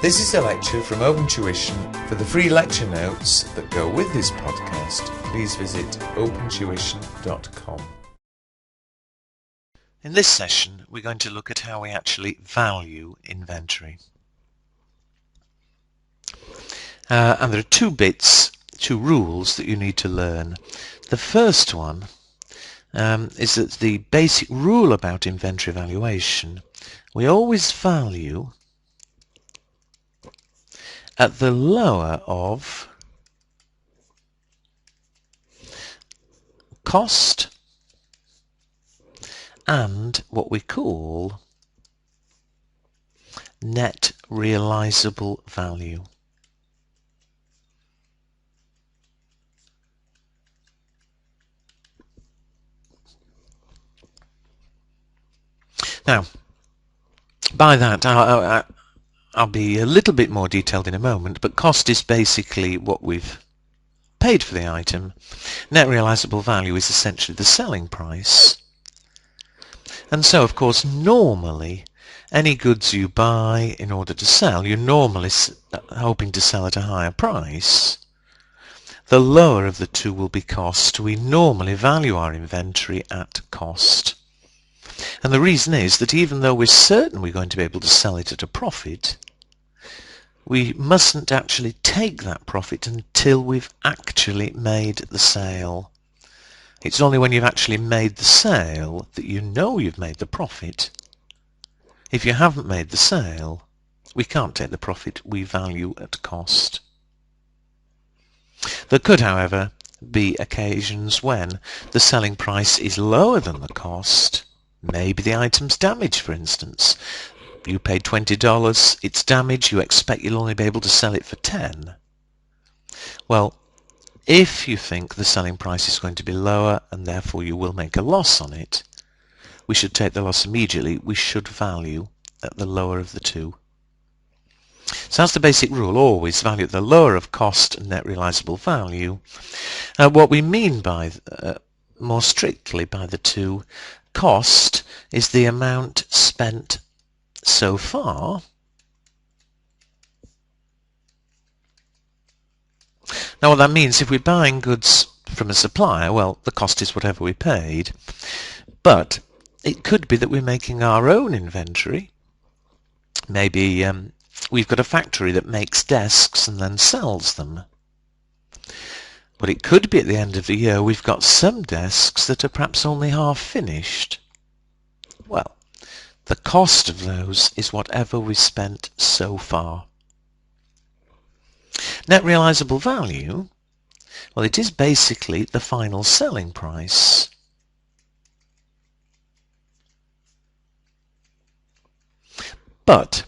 This is a lecture from Open Tuition. For the free lecture notes that go with this podcast, please visit opentuition.com. In this session, we're going to look at how we actually value inventory. And there are two rules that you need to learn. The first one is that the basic rule about inventory valuation, we always value at the lower of cost and what we call net realizable value. Now, by that, I'll be a little bit more detailed in a moment, but cost is basically what we've paid for the item. Net realizable value is essentially the selling price. And so, of course, normally, any goods you buy in order to sell, you're normally hoping to sell at a higher price. The lower of the two will be cost. We normally value our inventory at cost. And the reason is that even though we're certain we're going to be able to sell it at a profit, we mustn't actually take that profit until we've actually made the sale. It's only when you've actually made the sale that you know you've made the profit. If you haven't made the sale, we can't take the profit, we value at cost. There could, however, be occasions when the selling price is lower than the cost. Maybe the item's damaged, for instance. You paid $20, it's damaged, you expect you'll only be able to sell it for $10. Well, if you think the selling price is going to be lower and therefore you will make a loss on it, we should take the loss immediately. We should value at the lower of the two. So that's the basic rule, always value at the lower of cost and net realizable value. What we mean by, more strictly by the two, cost is the amount spent so far. Now what that means, if we're buying goods from a supplier, well, the cost is whatever we paid. But it could be that we're making our own inventory. Maybe we've got a factory that makes desks and then sells them. But it could be at the end of the year we've got some desks that are perhaps only half finished. Well, the cost of those is whatever we spent so far. Net realizable value, well, it is basically the final selling price. But,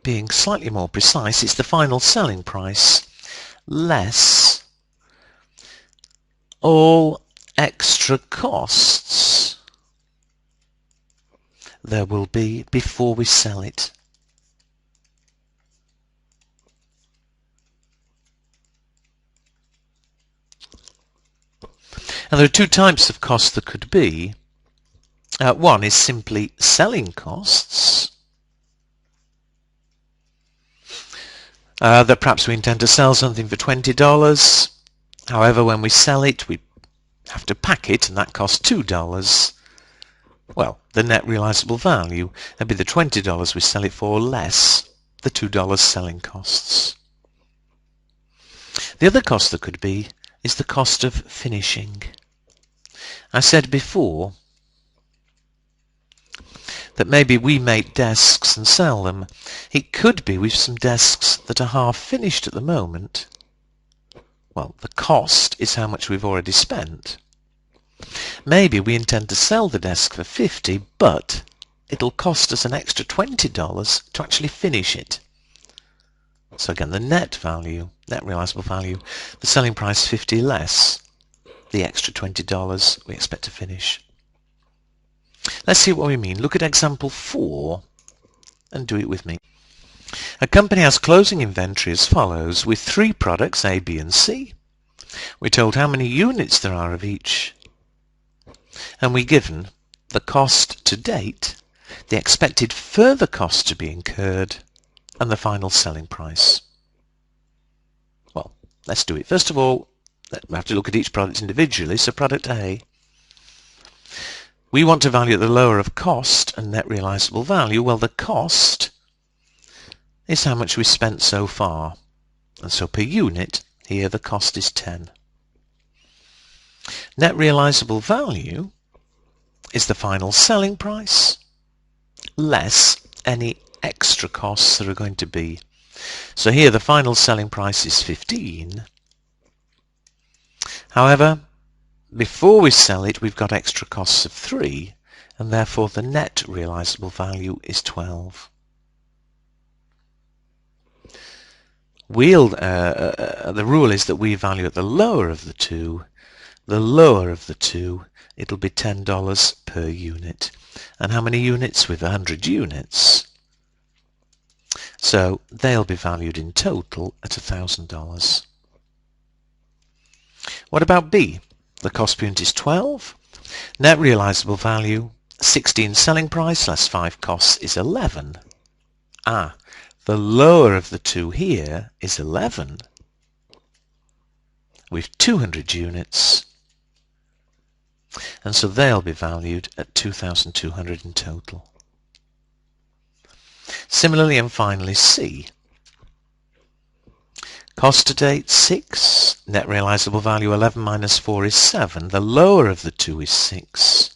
being slightly more precise, it's the final selling price less all extra costs there will be before we sell it. And there are two types of costs there could be. One is simply selling costs. That perhaps we intend to sell something for $20. However, when we sell it, we have to pack it, and that costs $2. Well, the net realizable value would be the $20 we sell it for less the $2 selling costs. The other cost that could be is the cost of finishing. I said before that maybe we make desks and sell them. It could be we've some desks that are half finished at the moment. Well, the cost is how much we've already spent. Maybe we intend to sell the desk for $50, but it'll cost us an extra $20 to actually finish it. So again, the net value, net realizable value, the selling price $50 less the extra $20 we expect to finish. Let's see what we mean. Look at example 4 and do it with me. A company has closing inventory as follows, with 3 products, A, B and C. We're told how many units there are of each, and we're given the cost to date, the expected further cost to be incurred, and the final selling price. Well, let's do it. First of all, we have to look at each product individually. So product A, we want to value at the lower of cost and net realizable value. Well, the cost is how much we spent so far. And so per unit, here the cost is 10. Net realizable value is the final selling price less any extra costs there are going to be. So here the final selling price is 15. However, before we sell it, we've got extra costs of 3, and therefore the net realizable value is 12. The rule is that we value at the lower of the two. The lower of the two, it'll be $10 per unit. And how many units? With 100 units. So they'll be valued in total at $1,000. What about B? The cost per unit is 12. Net realizable value, 16 selling price less 5 costs is 11. The lower of the two here is 11 with 200 units, and so they'll be valued at 2,200 in total. Similarly, and finally C. Cost to date 6, net realizable value 11 minus 4 is 7. The lower of the two is 6,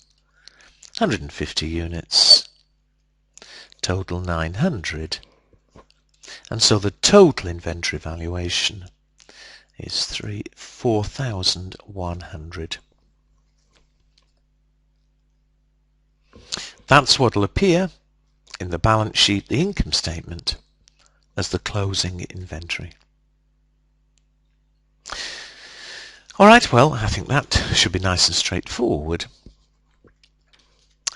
150 units, total 900. And so the total inventory valuation is 4,100. That's what will appear in the balance sheet, the income statement, as the closing inventory. Alright, well, I think that should be nice and straightforward.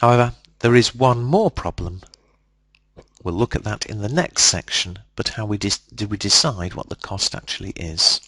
However, there is one more problem. We'll look at that in the next section, but how did we decide what the cost actually is?